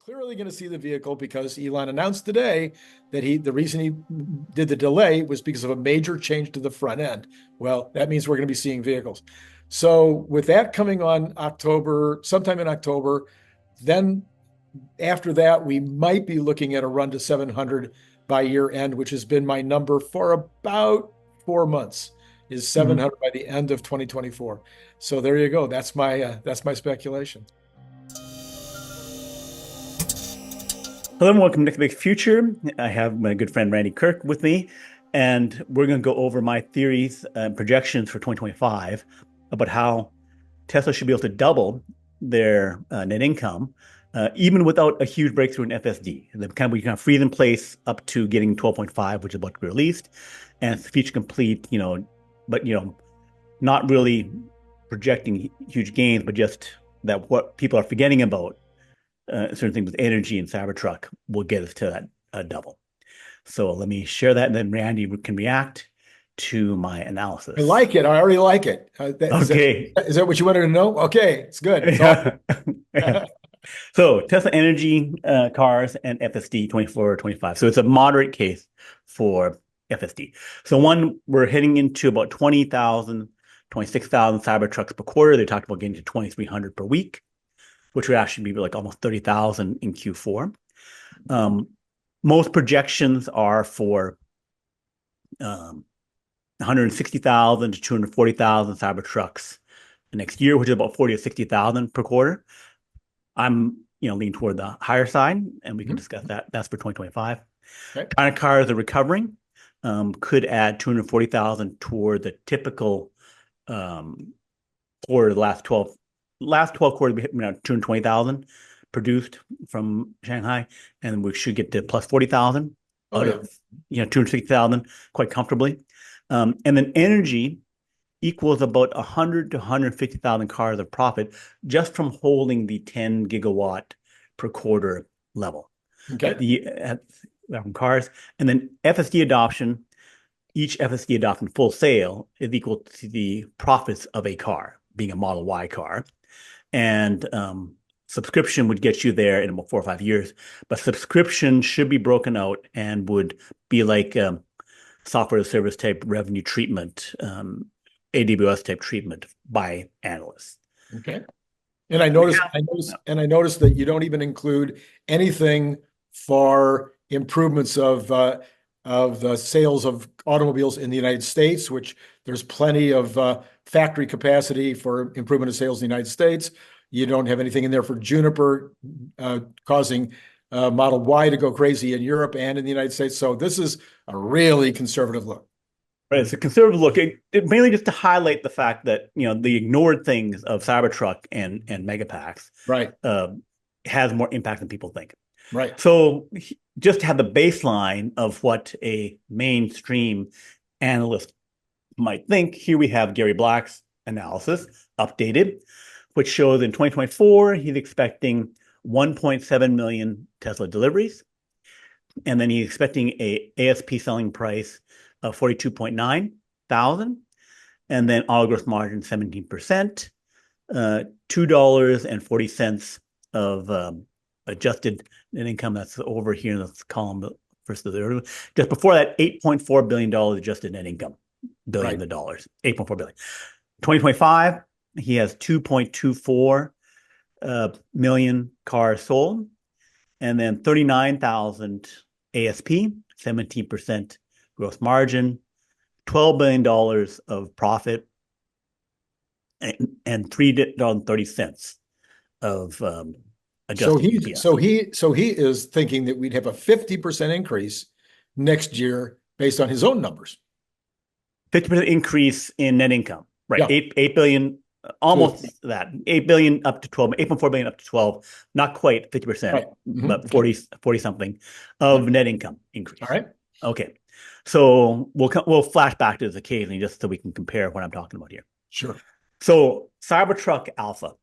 clearly going to see the vehicle because Elon announced today that the reason he did the delay was because of a major change to the front end. Well, that means we're going to be seeing vehicles. So with that coming on sometime in October, then after that, we might be looking at a run to 700 by year end, which has been my number for about 4 months, is Mhm. 700 by the end of 2024. So there you go. That's my speculation. Hello and welcome to the Big Future. I have my good friend Randy Kirk with me, and we're going to go over my theories and projections for 2025 about how Tesla should be able to double their net income, even without a huge breakthrough in FSD. We kind of freeze in place up to getting 12.5, which is about to be released, and it's feature complete, but not really projecting huge gains, but just that what people are forgetting about certain things with energy and Cybertruck will get us to that double. So let me share that, and then Randy can react to my I analysis. like it. I already like it. Okay. Is that what you wanted to know? Okay, it's good. It's all. Yeah. So Tesla Energy cars and FSD 24, 25. So it's a moderate case for FSD. So we're heading into about 20,000, 26,000 Cybertrucks per quarter. They talked about getting to 2,300 per week, which would actually be like almost 30,000 in Q4. Most projections are for 160,000 to 240,000 Cybertrucks next year, which is about 40 to 60,000 per quarter. I'm leaning toward the higher side, and we can discuss that. That's for 2025. Okay. China cars are recovering, could add 240,000 toward the typical quarter. The last 12 quarters, we hit around 220,000 produced from Shanghai, and we should get to plus 40,000 out of 260,000 quite comfortably. And then energy equals about 100 to 150,000 cars of profit just from holding the 10 gigawatt per quarter level from cars. And then FSD adoption, each FSD adoption full sale is equal to the profits of a car, being a Model Y car. And subscription would get you there in about 4 or 5 years. But subscription should be broken out and would be like software as a service type revenue treatment, AWS type treatment by analysts. Okay. And I noticed that you don't even include anything for improvements of the sales of automobiles in the United States, which there's plenty of factory capacity for improvement of sales in the United States. You don't have anything in there for Juniper causing Model Y to go crazy in Europe and in the United States. So this is a really conservative look. Right, it's a conservative look. It mainly just to highlight the fact that the ignored things of Cybertruck and Megapacks Right. Has more impact than people think. Right. So just to have the baseline of what a mainstream analyst might think, here we have Gary Black's analysis updated, which shows in 2024 he's expecting 1.7 million Tesla deliveries, and then he's expecting a ASP selling price of 42.9 thousand, and then auto gross margin 17%, $2.40 of adjusted net income. That's over here in this column first of the early. Just before that, $8.4 billion adjusted net income, billion the dollars, 8.4 billion. 2025, he has 2.24 million cars sold, and then 39,000 ASP, 17% gross margin, $12 billion of profit, and $3.30 of adjusted EPS. So he is thinking that we'd have a 50% increase next year based on his own numbers. 50% increase in net income, right? Yeah. 8 billion, almost that. 8 billion up to 12, 8.4 billion up to 12, not quite 50%, right. But 40 something of net income increase. All right. Okay. So we'll flash back to this occasionally just so we can compare what I'm talking about here. Sure. So Cybertruck Alpha.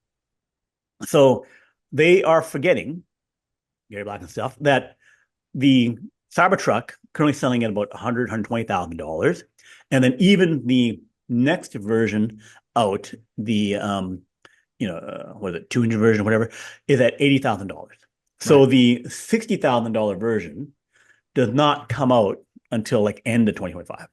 So they are forgetting, Gary Black and stuff, that the Cybertruck currently selling at about $100,000, $120,000. And then even the next version out, the, what is it, 2-engine version, whatever, is at $80,000. So the $60,000 version does not come out until like end of 2025,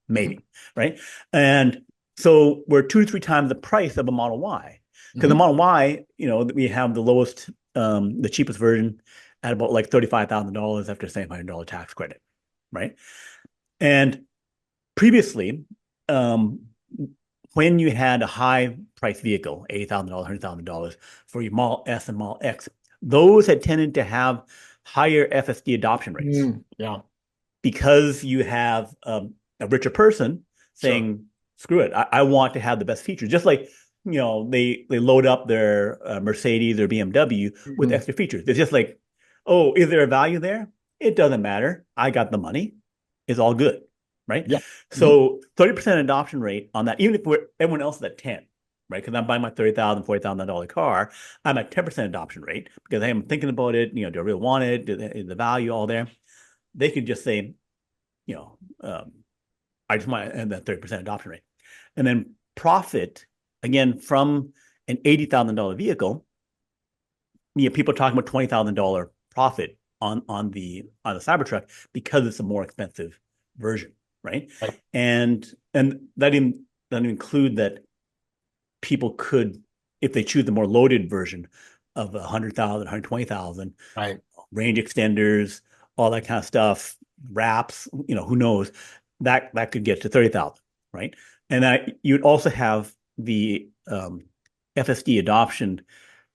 maybe, right? And so we're 2 to 3 times the price of a Model Y, because the Model Y, we have the lowest, the cheapest version at about like $35,000 after $700 tax credit, right? And previously, when you had a high price vehicle, $80,000, $100,000 for your Model S and Model X, those had tended to have higher FSD adoption rates. Because you have a richer person saying, screw it, I want to have the best features. Just like, they load up their Mercedes or BMW with extra features. It's just like, oh, is there a value there? It doesn't matter. I got the money. It's all good, right? Yeah. So 30% adoption rate on that, even if everyone else is at 10, right? Because I'm buying my $30,000, $40,000 car, I'm at 10% adoption rate because I'm thinking about it. Do I really want it? Is the value all there? They could just say, I just want that 30% adoption rate. And then profit, again, from an $80,000 vehicle, people are talking about $20,000 profit on the Cybertruck because it's a more expensive version, right? And that doesn't include that people could, if they choose the more loaded version of 100,000, 120,000, range extenders, all that kind of stuff, wraps, who knows, that could get to 30,000, right? And you'd also have the FSD adoption.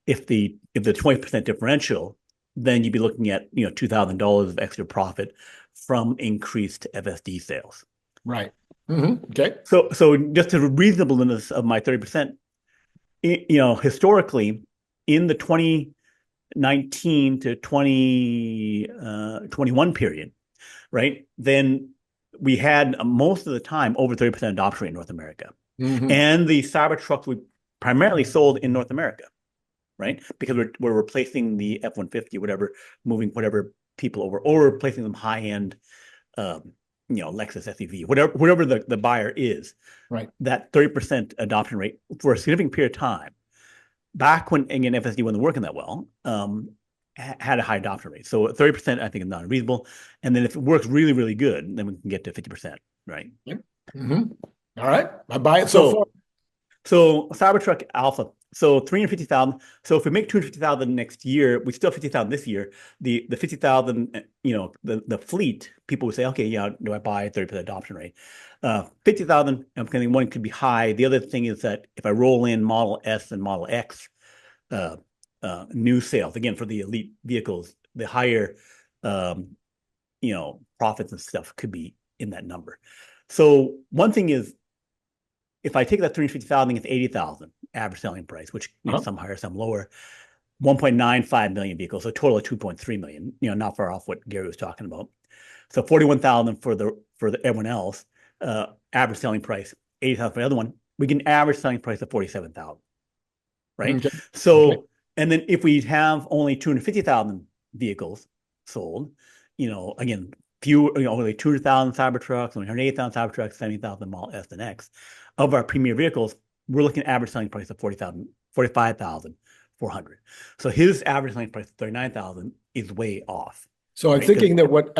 If the 20% differential, then you'd be looking at $2,000 of extra profit from increased FSD sales. Right. Okay. So just the reasonableness of my 30%, historically, in the 2019 to 2021 period, right? Then we had most of the time over 30% adoption rate in North America. And the Cybertrucks we primarily sold in North America, right? Because we're replacing the F-150, moving whatever people over, or replacing them high-end, Lexus SUV, whatever the buyer is. Right. That 30% adoption rate for a significant period of time, back when, again, FSD wasn't working that well, had a high adoption rate. So 30%, I think, is not unreasonable. And then if it works really, really good, then we can get to 50%, right? Yep. All right. I buy it so far. So Cybertruck Alpha. So 350,000. So if we make 250,000 next year, we still have 50,000 this year. The 50,000, the fleet, people would say, okay, do I buy a 30% adoption rate? 50,000, I'm thinking one could be high. The other thing is that if I roll in Model S and Model X new sales, again, for the elite vehicles, the higher, profits and stuff could be in that number. So one thing is, if I take that 350,000, it's 80,000 average selling price, which some higher, some lower, 1.95 million vehicles, so a total of 2.3 million, not far off what Gary was talking about. So 41,000 for everyone else, average selling price, 80,000 for the other one. We get an average selling price of 47,000, right? Okay. So, and then if we have only 250,000 vehicles sold, again, only 200,000 Cybertrucks, only 180,000 Cybertrucks, 70,000 Model S and X. Of our premier vehicles, we're looking at average selling price of 45,400. So his average selling price of 39,000 is way off. So I'm thinking that what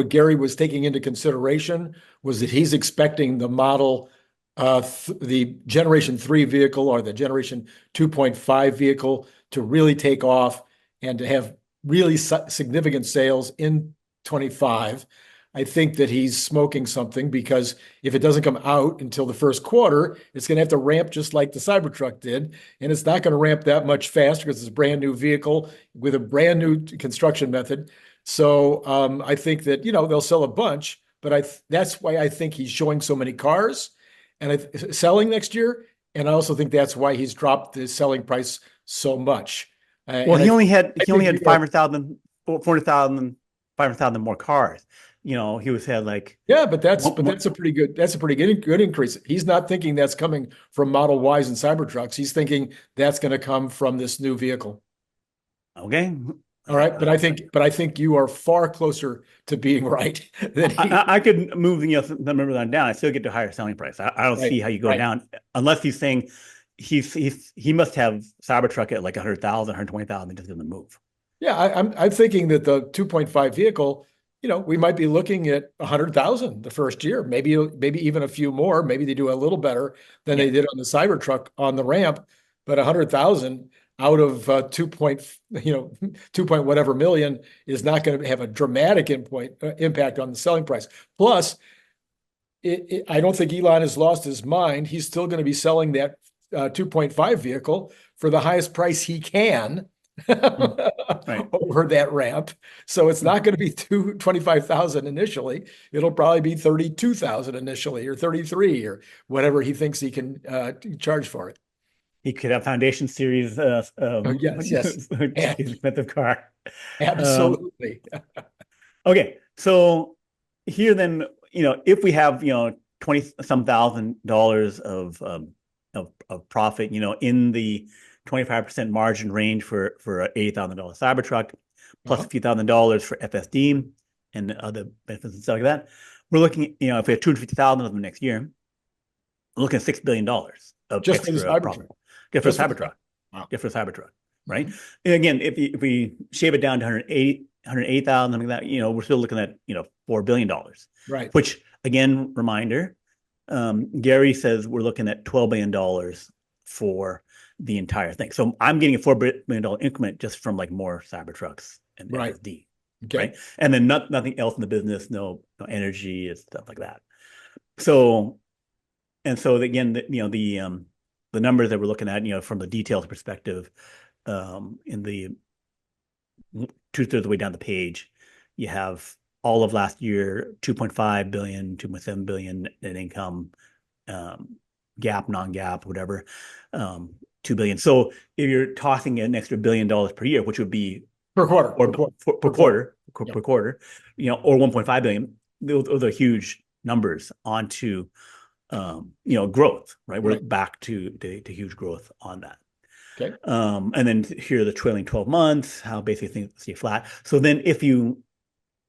Gary was taking into consideration was that he's expecting the model, the Generation 3 vehicle or the Generation 2.5 vehicle to really take off and to have really significant sales in 25. I think that he's smoking something, because if it doesn't come out until the first quarter, it's going to have to ramp just like the Cybertruck did. And it's not going to ramp that much faster because it's a brand new vehicle with a brand new construction method. So I think that, they'll sell a bunch, but that's why I think he's showing so many cars and selling next year. And I also think that's why he's dropped the selling price so much. Well, he only had 500,000, 400,000, 500,000 more cars. He was had like, but that's a pretty good increase. He's not thinking that's coming from Model Ys and Cybertrucks. He's thinking that's going to come from this new vehicle. Okay. All right, but I think you are far closer to being right than I could move the number down. I still get to higher selling price. I don't see how you go down unless he's saying he must have Cybertruck at like 100,000, 120,000. It just doesn't move. Yeah, I'm thinking that the 2.5 vehicle, we might be looking at 100,000 the first year, maybe even a few more. Maybe they do a little better than Yeah. they did on the Cybertruck on the ramp, but 100,000 out of 2 point whatever million is not going to have a dramatic impact on the selling price. Plus, I don't think Elon has lost his mind. He's still going to be selling that 2.5 vehicle for the highest price he can Mm. Right. over that ramp. So it's not going to be 25,000 initially. It'll probably be 32,000 initially, or 33, or whatever he thinks he can charge for it. He could have Foundation Series, Oh, yes, yes. expensive car. Um, Absolutely. okay, so here then, if we have, 20 some $1,000 of profit, in the 25% margin range for a $80,000 Cybertruck, plus a few $1,000 for FSD and other benefits and stuff like that. We're looking, if we have 250,000 of them next year, we're looking at $6 billion of Just for the extra profit. Cybertruck. Just for the Just for the Cybertruck. Wow. Just for the Cybertruck, right? Mhm. And again, if we shave it down to 180,000, something like that, we're still looking at, $4 billion, Right. which again, reminder, Gary says we're looking at $12 billion for the entire thing. So I'm getting a $4 billion increment just from like more Cybertrucks and Right. FSD, Okay. right? And then nothing else in the business, no energy and stuff like that. So, and so again, the numbers that we're looking at, from the details perspective, in the 2/3 of the way down the page, you have all of last year, 2.5 billion, 2.7 billion net income, GAAP, non-GAAP, whatever, 2 billion. So if you're tossing an extra $1 billion per year, which would be Per quarter. or per quarter, Yeah. per quarter, or 1.5 billion, those are huge numbers onto growth, right? We're Right. back to huge growth on that. Okay. And then here are the trailing 12 months, how basically things stay flat. So then if you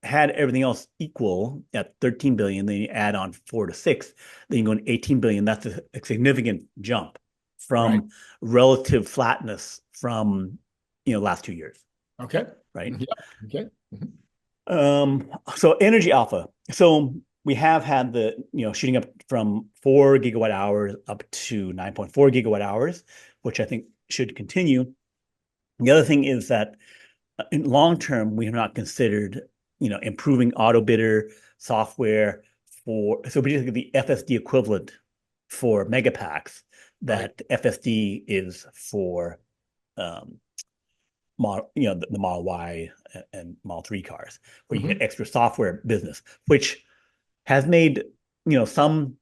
had everything else equal at 13 billion, then you add on 4 to 6, then you go to 18 billion. That's a significant jump from Right. relative flatness from last 2 years, Okay. right? Yeah. Okay. Mhm. So energy alpha. So we have had the shooting up from 4 gigawatt hours up to 9.4 gigawatt hours, which I think should continue. The other thing is that in long term, we have not considered improving auto bidder software so basically the FSD equivalent for Megapacks Right. that FSD is for the Model Y and Model 3 cars, where you get Mhm. extra software business, which has made some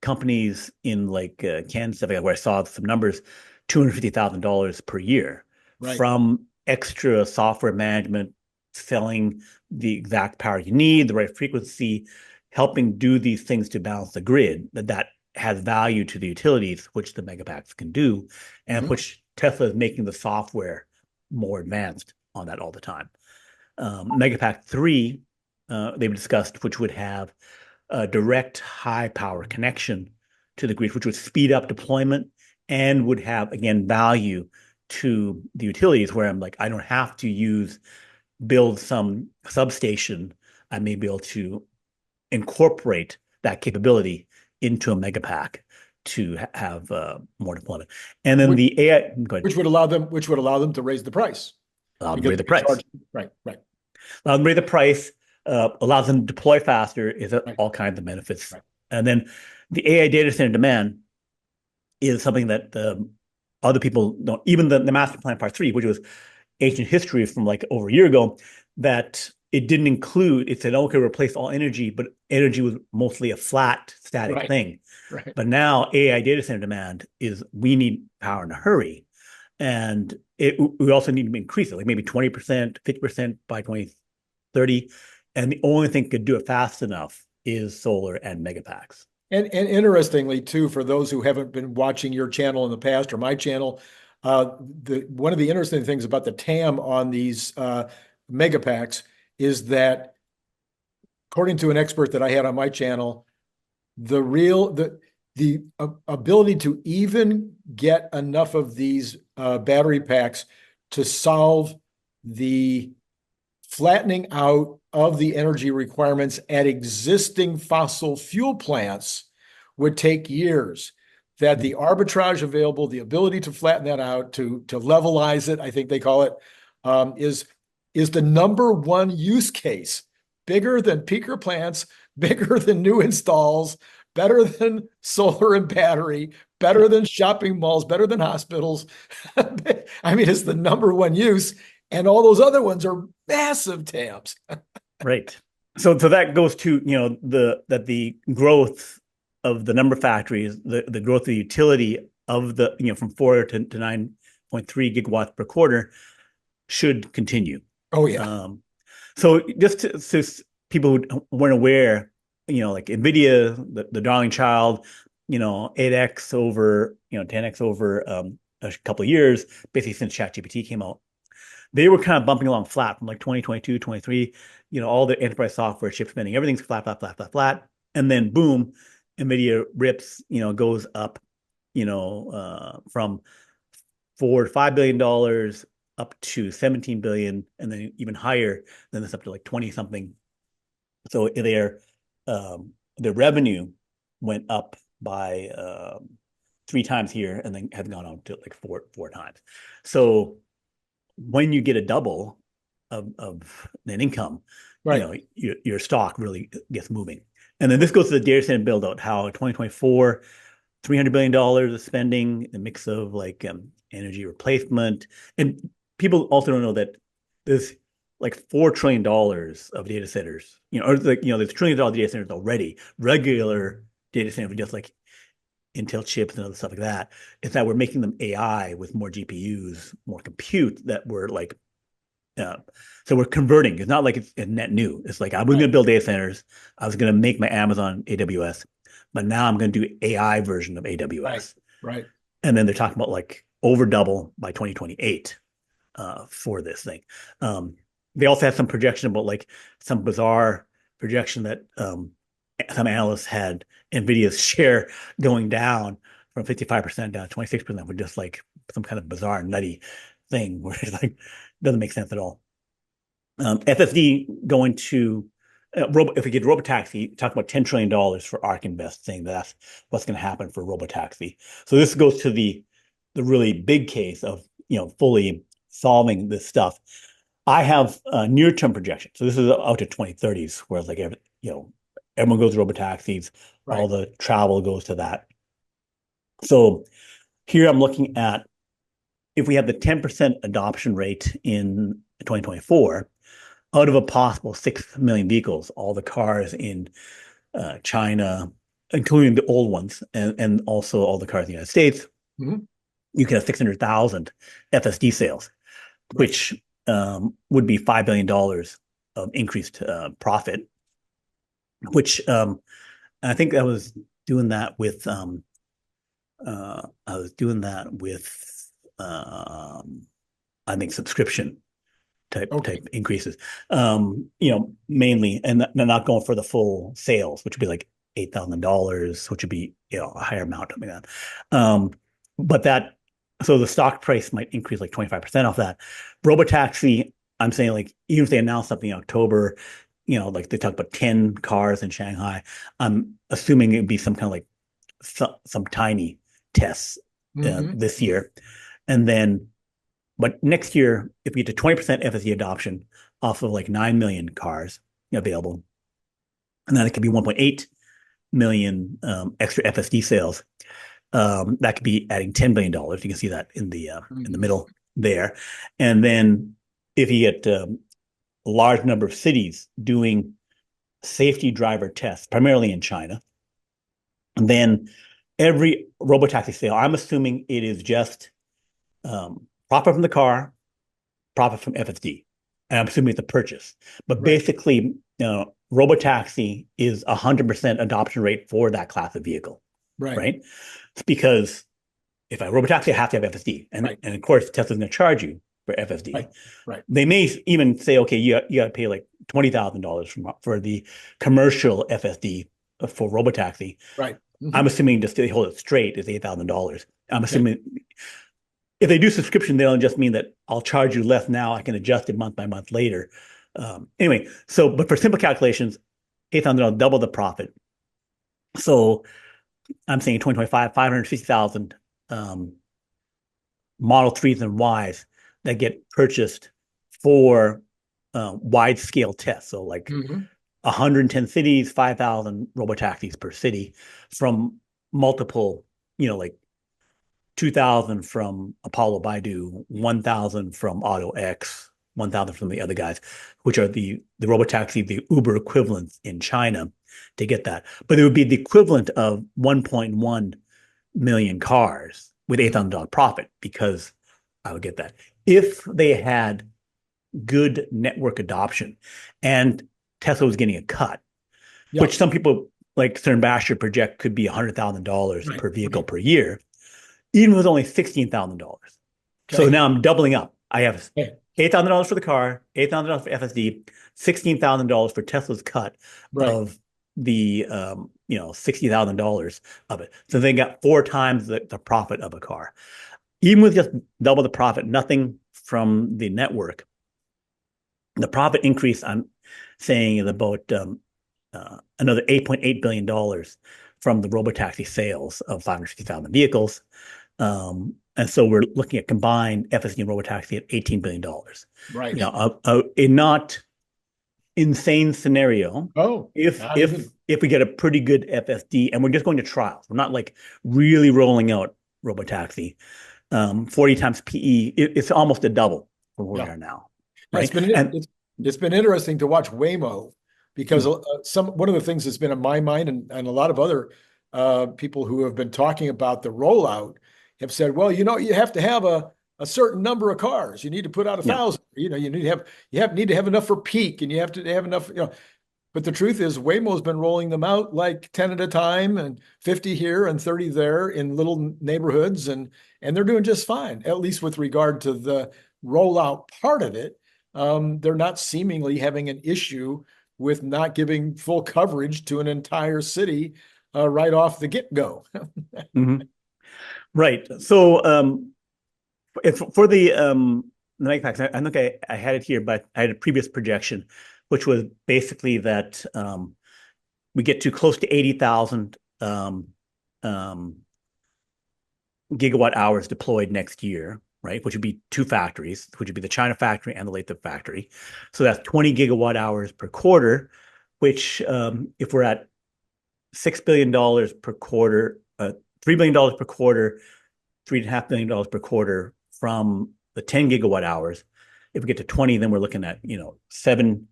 companies in like Kansas, where I saw some numbers, $250,000 per year Right. from extra software management, selling the exact power you need, the right frequency, helping do these things to balance the grid that has value to the utilities, which the Megapacks can do, and Mhm. which Tesla is making the software more advanced on that all the time. Megapack 3, they've discussed, which would have a direct high power connection to the grid, which would speed up deployment and would have, again, value to the utilities where I'm like, I don't have to build some substation. I may be able to incorporate that capability into a Megapack to have more deployment. And then Which, the AI, go ahead, which would allow them to raise the price allow them to because raise they the could price. charge. Right. Right. Allow them to raise the price, allows them to deploy faster, is Right. all kinds of benefits. Right. And then the AI data center demand is something that other people don't, even the master plan part 3, which was ancient history from like over a year ago, that it didn't include, it said, okay, replace all energy, but energy was mostly a flat, static Right. thing. Right. But now AI data center demand is we need power in a hurry. And we also need to increase it, like maybe 20%, 50% by 2030. And the only thing that could do it fast enough is solar and Megapacks. And interestingly, too, for those who haven't been watching your channel in the past or my channel, one of the interesting things about the TAM on these megapacks is that, according to an expert that I had on my channel, the ability to even get enough of these battery packs to solve the flattening out of the energy requirements at existing fossil fuel plants would take years. That the arbitrage available, the ability to flatten that out, to levelize it, I think they call it, is the number one use case, bigger than peaker plants, bigger than new installs, better than solar and battery, better than shopping malls, better than hospitals. I mean, it's the number one use, and all those other ones are massive TAMs. Right. So that goes to, the growth of the number of factories, the growth of the utility of the, from 4 to 9.3 gigawatts per quarter should continue. Oh, yeah. So just to people who weren't aware, like NVIDIA, the darling child, 8x over, 10x over a couple of years, basically since ChatGPT came out. They were kind of bumping along flat from like 2022, 23, all the enterprise software, chip spending, everything's flat, flat, flat, flat, flat. And then boom, NVIDIA rips, goes up, from $4 to $5 billion up to 17 billion, and then even higher than this, up to like 20 something. So their revenue went up by 3 times here, and then has gone on to like four times. So when you get a double of net income, Right. Your stock really gets moving. And then this goes to the data center build out, how 2024, $300 billion of spending, a mix of like energy replacement. And people also don't know that there's like $4 trillion of data centers, or like, there's $1 trillion data centers already, regular data centers, just like Intel chips and other stuff like that. It's that we're making them AI with more GPUs, more compute, that we're like, so we're converting. It's not like it's net new. It's like I was going to build data centers. I was going to make my Amazon AWS, but now I'm going to do AI version of AWS. Right. And then they're talking about like over double by 2028 for this thing. They also had some projection about like some bizarre projection that some analysts had NVIDIA's share going down from 55% down to 26%, with just like some kind of bizarre, nutty thing where it's like doesn't make sense at all. FSD going to if we get Robotaxi, talk about $10 trillion for ARK Invest, saying that's what's going to happen for Robotaxi. So this goes to the really big case of fully solving this stuff. I have a near-term projection. So this is out to 2030s, whereas like everyone goes to Robotaxis, Right. all the travel goes to that. So here I'm looking at, if we have the 10% adoption rate in 2024, out of a possible 6 million vehicles, all the cars in China, including the old ones, and also all the cars in the United States, you can have 600,000 FSD sales, which would be $5 billion of increased profit, which I think I was doing that with I think subscription type increases, mainly, and not going for the full sales, which would be like $8,000, which would be a higher amount, something like that. But that, so the stock price might increase like 25% off that. Robotaxi, I'm saying, like, even if they announce something in October, like they talk about 10 cars in Shanghai, I'm assuming it'd be some kind of like some tiny tests this year. And then, but next year, if we get to 20% FSD adoption off of like 9 million cars available, and then it could be 1.8 million extra FSD sales, that could be adding $10 billion. You can see that in the middle there. And then if you get a large number of cities doing safety driver tests, primarily in China, and then every Robotaxi sale, I'm assuming it is just profit from the car, profit from FSD. And I'm assuming it's a purchase. But basically, Robotaxi is 100% adoption rate for that class of vehicle. Right? It's because if I Robotaxi, I have to have FSD. And of course, Tesla's going to charge you for FSD. They may even say, okay, you got to pay like $20,000 for the commercial FSD for Robotaxi. I'm assuming just to hold it straight is $8,000. I'm assuming if they do subscription, they'll just mean that I'll charge you less now. I can adjust it month by month later. Anyway, but for simple calculations, $8,000 double the profit. So I'm saying in 2025, 560,000 Model 3s and Ys that get purchased for wide scale tests. So like 110 cities, 5,000 robotaxis per city from multiple, like 2,000 from Apollo Baidu, 1,000 from AutoX, 1,000 from the other guys, which are the robotaxi, the Uber equivalents in China to get that. But it would be the equivalent of 1.1 million cars with $8,000 profit, because I would get that. If they had good network adoption and Tesla was getting a cut, which some people like Stern Basher project could be $100,000 per vehicle per year, even with only $16,000. So now I'm doubling up. I have $8,000 for the car, $8,000 for FSD, $16,000 for Tesla's cut of the $60,000 of it. So they got 4 times the profit of a car. Even with just double the profit, nothing from the network, the profit increase I'm saying is about another $8.8 billion from the robotaxi sales of 560,000 vehicles. And so we're looking at combined FSD and robotaxi at $18 billion. Right. A not insane scenario. If we get a pretty good FSD, and we're just going to trials, we're not like really rolling out robotaxi. 40 times PE, it's almost a double from where we are now. Right? It's been interesting to watch Waymo, because one of the things that's been in my mind, and a lot of other people who have been talking about the rollout have said, well, you have to have a certain number of cars. You need to put out 1,000. You need to have enough for peak, and you have to have enough. But the truth is, Waymo's been rolling them out like 10 at a time, and 50 here and 30 there in little neighborhoods, and they're doing just fine, at least with regard to the rollout part of it. They're not seemingly having an issue with not giving full coverage to an entire city right off the get-go. Right. So for the Megapacks, I think I had it here, but I had a previous projection, which was basically that we get to close to 80,000 gigawatt hours deployed next year, right? Which would be 2 factories, which would be the China factory and the Lathrop factory. So that's 20 gigawatt hours per quarter, which if we're at $6 billion per quarter, $3 billion per quarter, $3.5 billion per quarter from the 10 gigawatt hours. If we get to 20, then we're looking at, $7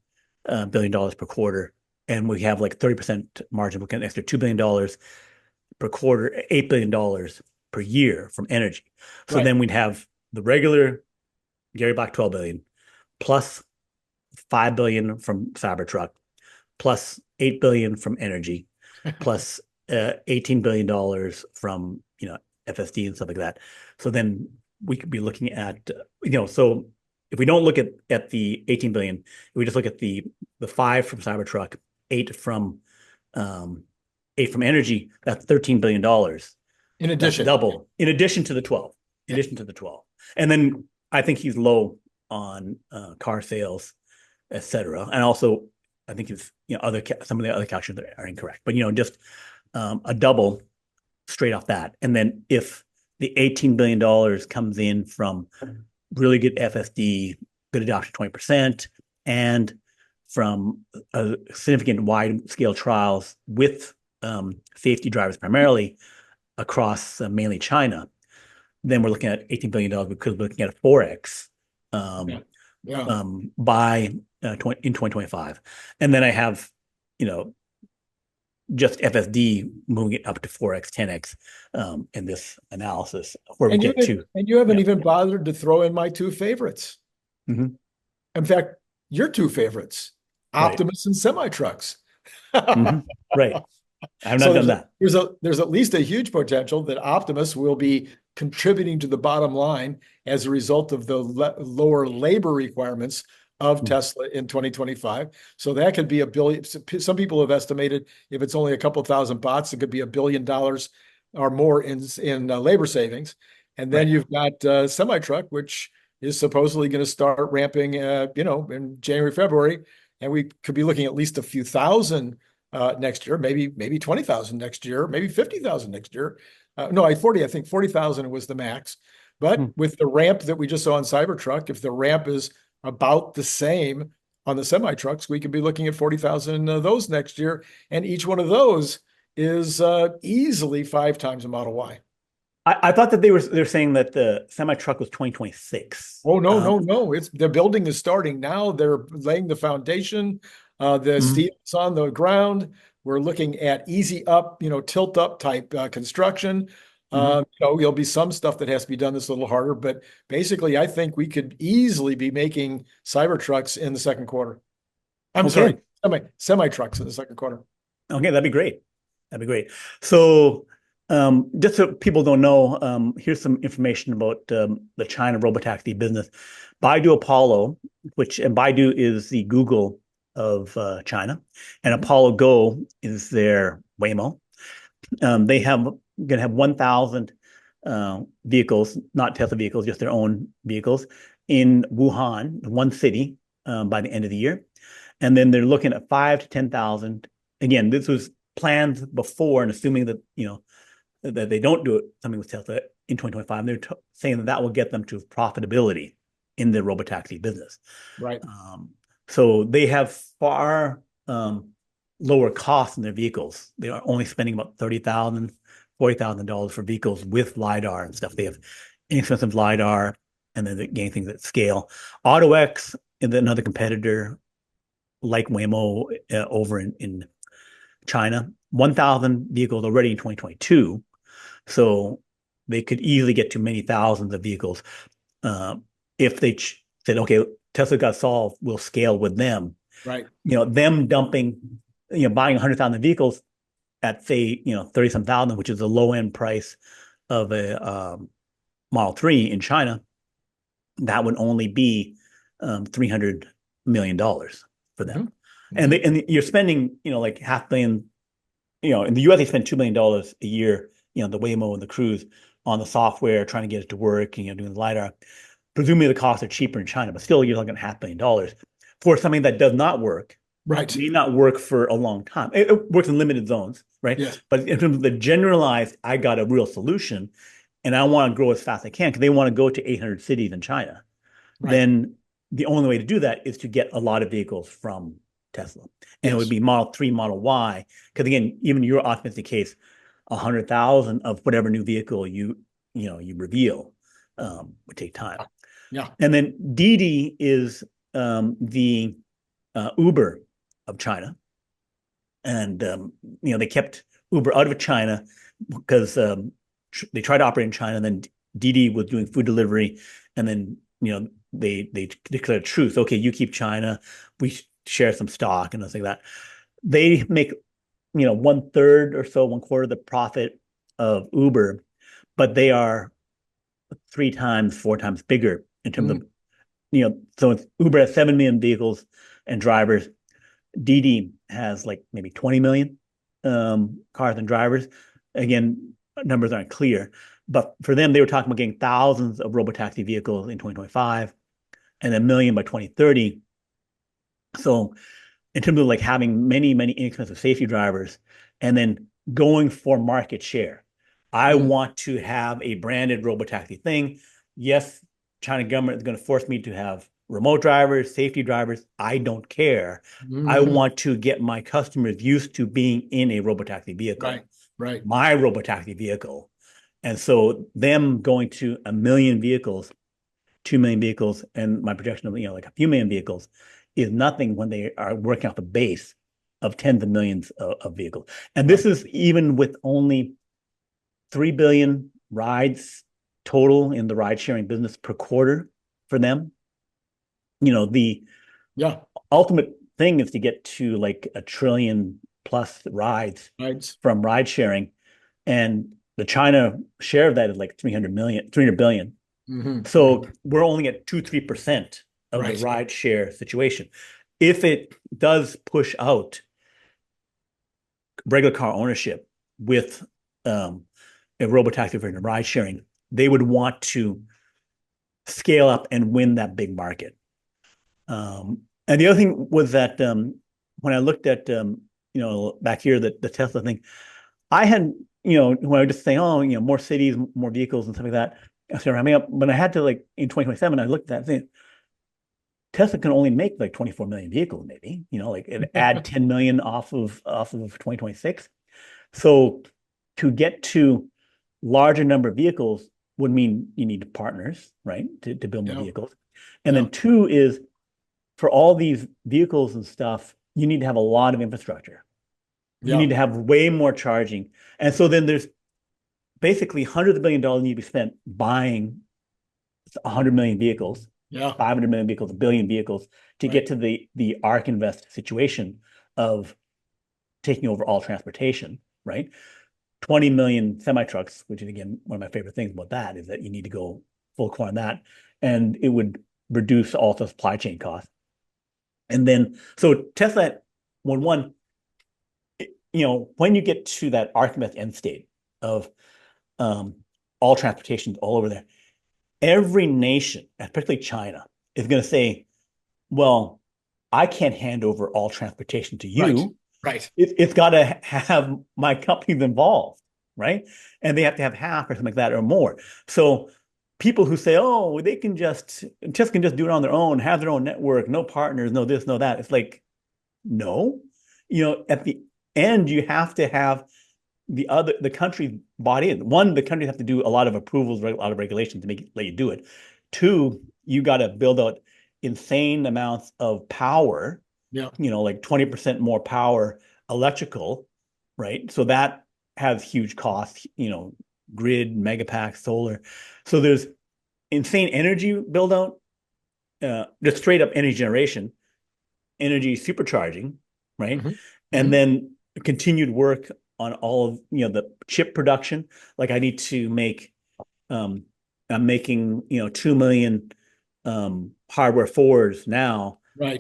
billion per quarter. And we have like 30% margin. We're getting an extra $2 billion per quarter, $8 billion per year from energy. So then we'd have the regular Gary Black 12 billion plus 5 billion from Cybertruck plus 8 billion from energy plus $18 billion from FSD and stuff like that. So then we could be looking at so if we don't look at the 18 billion, if we just look at the 5 from Cybertruck, 8 from energy, that's $13 billion. In addition, double. In addition to the 12. In addition to the 12. And then I think he's low on car sales, etc. And also I think he's some of the other calculations are incorrect. But just a double straight off that. And then if the $18 billion comes in from really good FSD, good adoption 20%, and from a significant wide scale trials with safety drivers primarily across mainly China, then we're looking at $18 billion because we're looking at a 4x by in 2025. And then I have, just FSD moving it up to 4x, 10x in this analysis where we get to. And you haven't even bothered to throw in my 2 favorites. In fact, your 2 favorites, Optimus and semi-trucks. Right. I have not done that. There's at least a huge potential that Optimus will be contributing to the bottom line as a result of the lower labor requirements of Tesla in 2025. So that could be $1 billion. Some people have estimated if it's only a couple thousand bots, it could be $1 billion or more in labor savings. And then Right. you've got semi-truck, which is supposedly going to start ramping, in January, February, and we could be looking at least a few thousand next year, maybe 20,000 next year, maybe 50,000 next year. No, I think 40,000 was the max. But Hmm. with the ramp that we just saw on Cybertruck, if the ramp is about the same on the semi trucks, we could be looking at 40,000 of those next year, and each one of those is easily 5 times a Model Y. I thought that they're saying that the semi truck was 2026. Oh, no, no, no. It's the building is starting now. They're laying the foundation. The Mhm. steel is on the ground. We're looking at easy up, tilt up type construction. Mhm. There'll be some stuff that has to be done that's a little harder, but basically, I think we could easily be making Cybertrucks in the second quarter. I'm sorry, Okay. semi trucks in the second quarter. Okay, that'd be great. That'd be great. So, just so people don't know, here's some information about the China robotaxi business. Baidu Apollo, and Baidu is the Google of China, and Mhm. Apollo Go is their Waymo. They have going to have 1,000 vehicles, not Tesla vehicles, just their own vehicles in Wuhan, one city, by the end of the year. And then they're looking at 5 to 10,000. Again, this was planned before, and assuming that that they don't do it something with Tesla in 2025, they're saying that will get them to profitability in the robotaxi business. Right. Um, so they have far lower costs in their vehicles. They are only spending about $40,000 for vehicles with LiDAR and stuff. They have inexpensive LiDAR, and then they're getting things at scale. AutoX is another competitor like Waymo over in China. 1,000 vehicles already in 2022. So they could easily get to many thousands of vehicles if they said, okay, Tesla got solved, we'll scale with them. Right. Them dumping, buying 100,000 vehicles at say, 30 some thousand, which is the low end price of a Model 3 in China, that would only be $300 million for them. Mhm. And Mhm. you're spending, like $500,000. In the US, they spend $2 million a year, the Waymo and the Cruise on the software, trying to get it to work, doing the LiDAR. Presumably the costs are cheaper in China, but still you're looking at $500,000 for something that does not work, Right. may not work for a long time. It works in limited zones, right? Yes. But in terms of the generalized, I got a real solution and I want to grow as fast as I can because they want to go to 800 cities in China, Right. then the only way to do that is to get a lot of vehicles from Tesla. And it would Yes. be Model 3, Model Y. Because again, even your optimistic case, 100,000 of whatever new vehicle you reveal would take time. Yeah. And then Didi is the Uber of China. And they kept Uber out of China because they tried to operate in China, and then Didi was doing food delivery, and then they declared truce. Okay, you keep China, we share some stock and things like that. They make 1/3 or so, 1/4 of the profit of Uber, but they are 3 times, 4 times bigger in terms of Mm. So it's Uber has 7 million vehicles and drivers. Didi has like maybe 20 million cars and drivers. Again, numbers aren't clear, but for them, they were talking about getting thousands of robotaxi vehicles in 2025 and 1 million by 2030. So in terms of like having many, many inexpensive safety drivers and then going for market share. I Mm. want to have a branded robotaxi thing. Yes, China government is going to force me to have remote drivers, safety drivers. I don't care. I Mhm. want to get my customers used to being in a robotaxi Right. vehicle, Right. my robotaxi vehicle. And so them going to 1 million vehicles, 2 million vehicles, and my projection of like a few million vehicles is nothing when they are working off a base of tens of millions of vehicles. And this Right. is even with only 3 billion rides total in the ride sharing business per quarter for them. The Yeah. ultimate thing is to get to like 1 trillion plus rides Right. from ride sharing. And the China share of that is like 300 billion. Hmm. So we're only at 2-3% of the Right. ride share situation. If it does push out regular car ownership with a robotaxi for ride sharing, they would want to scale up and win that big market. And the other thing was that when I looked at back here the Tesla thing, I had when I was just saying, oh, more cities, more vehicles and stuff like that. I started ramping up, but I had to like in 2027, I looked at that thing. Tesla can only make like 24 million vehicles, maybe, like it add 10 million off of 2026. So to get to larger number of vehicles would mean you need partners, right? To build more vehicles. And then two is for all these vehicles and stuff, you need to have a lot of infrastructure. You need to have way more charging. And so then there's basically hundreds of billions of dollars need to be spent buying 100 million vehicles, 500 million vehicles, a billion vehicles to get to the ARK Invest situation of taking over all transportation, right? 20 million semi-trucks, which is, again, one of my favorite things about that is that you need to go full core on that. And it would reduce also supply chain costs. And then, so Tesla, when you get to that ARK Invest end state of all transportation all over there, every nation, particularly China, is going to say, well, I can't hand over all transportation to you. Right. It's got to have my companies involved, right? And they have to have half or something like that or more. So people who say, oh, they can just do it on their own, have their own network, no partners, no this, no that. It's like, no, at the end, you have to have the country bought in. One, the countries have to do a lot of approvals, a lot of regulations to let you do it. Two, you got to build out insane amounts of power, like 20% more power electrical, right? So that has huge costs, grid, megapack, solar. So there's insane energy build out, just straight up energy generation, energy supercharging, right? And then continued work on all of the chip production. Like I need to make I'm making 2 million hardware forwards now. Right.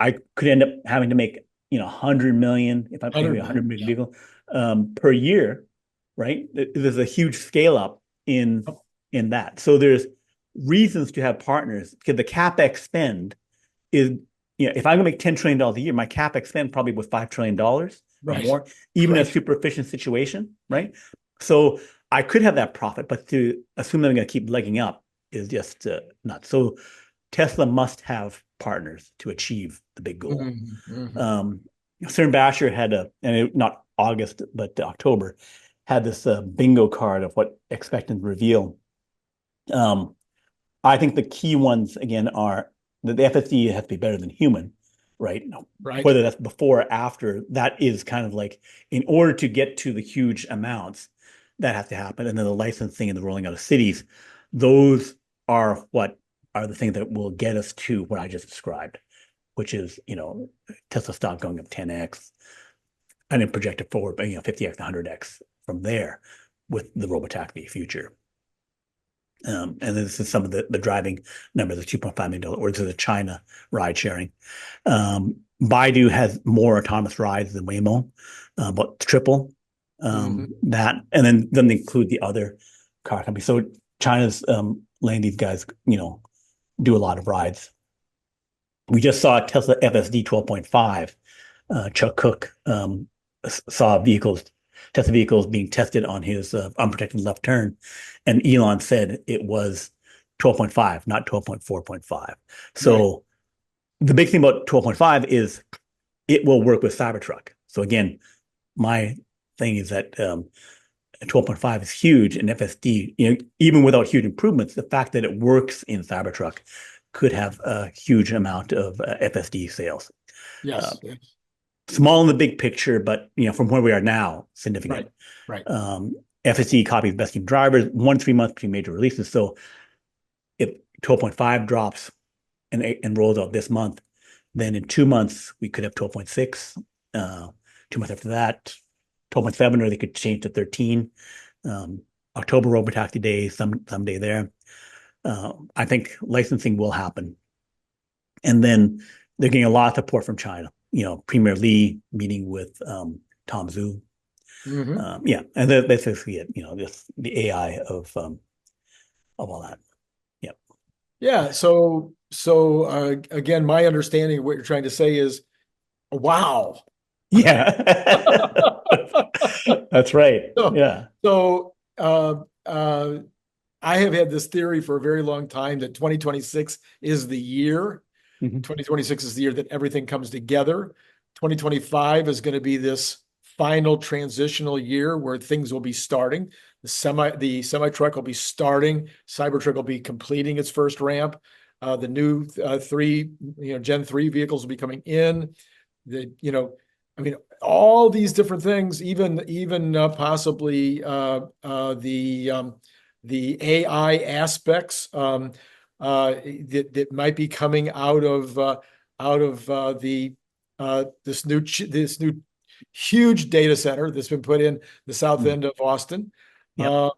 I could end up having to make 100 million if I'm making 100 million vehicle per year, right? There's a huge scale up in that. So there's reasons to have partners because the CapEx spend is if I'm gonna make $10 trillion a year, my CapEx spend probably was $5 trillion or more, even in a super efficient situation, right? So I could have that profit, but to assume that I'm going to keep legging up is just nuts. So Tesla must have partners to achieve the big goal. Cern Basher had not August, but October, had this bingo card of what expect and reveal. I think the key ones, again, are that the FSD has to be better than human, right? Whether that's before or after, that is kind of like, in order to get to the huge amounts, that has to happen. And then the licensing and the rolling out of cities, those are what are the things that will get us to what I just described, which is, Tesla stock going up 10x and then projected forward, 50x, 100x from there with the Robotaxi future. And this is some of the driving numbers, the $2.5 million orders of the China ride sharing. Baidu has more autonomous rides than Waymo, about triple that. And then they include the other car companies. So China's letting these guys, do a lot of rides. We just saw Tesla FSD 12.5. Chuck Cook saw Tesla vehicles being tested on his unprotected left turn. And Elon said it was 12.5, not 12.4.5. So the big thing about 12.5 is it will work with Cybertruck. So again, my thing is that 12.5 is huge in FSD. Even without huge improvements, the fact that it works in Cybertruck could have a huge amount of FSD sales. Yes. Small in the big picture, but from where we are now, significant. Right. FSD copies best team drivers 1-3 months between major releases. So if 12.5 drops and rolls out this month, then in 2 months we could have 12.6. 2 months after that, 12.7, or they could change to 13. October Robotaxi Day, someday there. I think licensing will happen, and then they're getting a lot of support from China. Premier Li meeting with Tom Zhu. And that's basically it. Just the AI of of all that. Yep. Yeah. So again, my understanding of what you're trying to say is, wow. Yeah. That's right. So, Yeah. so I have had this theory for a very long time that 2026 is the year. Mhm. 2026 is the year that everything comes together. 2025 is going to be this final transitional year where things will be starting. The semi truck will be starting. Cybertruck will be completing its first ramp. The new Gen 3 vehicles will be coming in. I mean, all these different things, even possibly the AI aspects that might be coming out of the this new huge data center that's been put in the south end of Austin. Yep.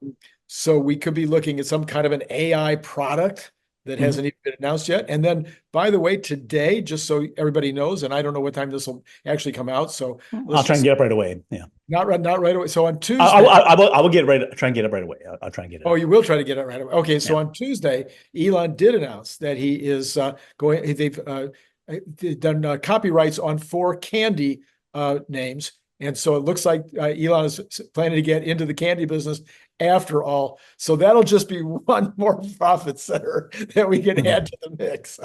So we could be looking at some kind of an AI product that Mhm. hasn't even been announced yet. And then, by the way, today, just so everybody knows, and I don't know what time this will actually come out, so let's I'll try and just get up right away. Yeah. not right away. So on I, Tuesday, I, I will get right. Try and get up right away. I'll try and get it oh, up. you will try to get it right away. Okay, so Yeah. on Tuesday, Elon did announce that he is going. They've done copyrights on 4 candy names, and so it looks like Elon is planning to get into the candy business after all. So that'll just be one more profit center that we can Mhm. add to the mix.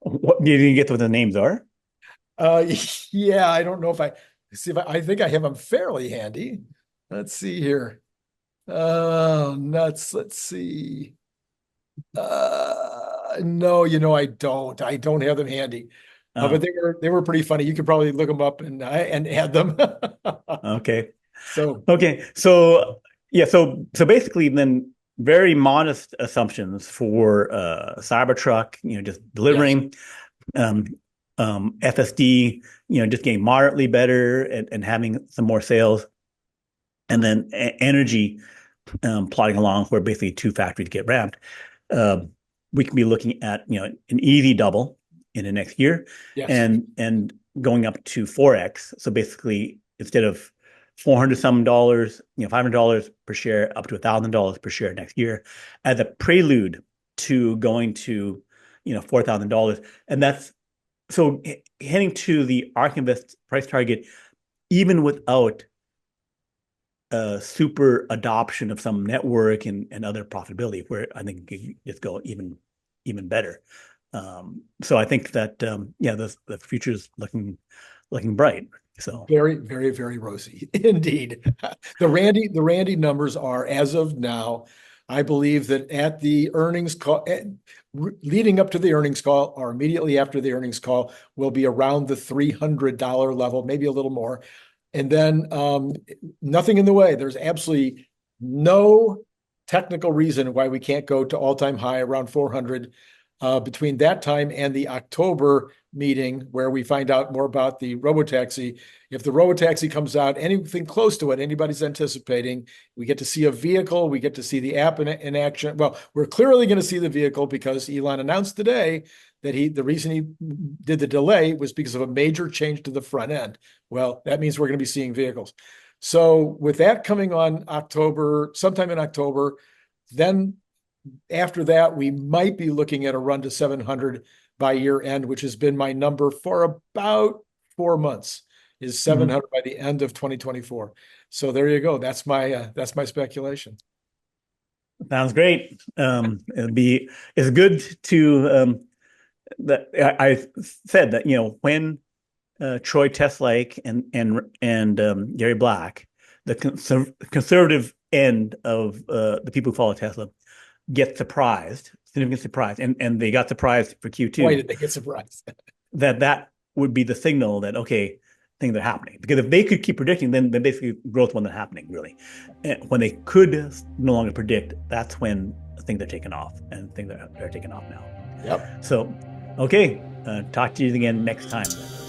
What you didn't get what the names are? Uh, yeah, I don't know if I see if I think I have them fairly handy. Let's see here. Oh, nuts. Let's see. No, I don't. I don't have them handy. But Oh, they were pretty funny. You could probably look them up and add them. okay. So Okay. So yeah. So basically, then very modest assumptions for Cybertruck. Just yes, delivering. Um, FSD. Just getting moderately better and having some more sales, and then energy plodding along where basically 2 factories get ramped. Um, we can be looking at an easy double in the next year, yes. and going up to 4x. So basically, instead of $400 some, $500 per share, up to $1,000 per share next year, as a prelude to going to $4,000, and that's so heading to the ARK Invest price target, even without super adoption of some network and other profitability, where I think it just go even better. So I think that yeah, the future is looking bright. So Very, very, very rosy indeed. The Randy numbers are, as of now, I believe that at the earnings call, leading up to the earnings call or immediately after the earnings call, will be around the $300 level, maybe a little more. And then nothing in the way. There's absolutely no technical reason why we can't go to all-time high around 400 between that time and the October meeting where we find out more about the Robotaxi. If the Robotaxi comes out anything close to what anybody's anticipating, we get to see a vehicle, we get to see the app in action. Well, we're clearly going to see the vehicle because Elon announced today that the reason he did the delay was because of a major change to the front end. Well, that means we're going to be seeing vehicles. So with that coming on sometime in October, then after that, we might be looking at a run to 700 by year end, which has been my number for about 4 months, is 700 by the end of 2024. So there you go. That's my speculation. sounds great. It's good to that I said that when Troy Teslake and Gary Black, the conservative end of the people who follow Tesla, get significant surprised, and they got surprised for Why Q2, did they get surprised? that would be the signal that, okay, things are happening. Because if they could keep predicting, then basically growth wasn't happening, really. And when they could no longer predict, that's when things are taking off, and things are taking off now. Yep. So, okay, talk to you again next time.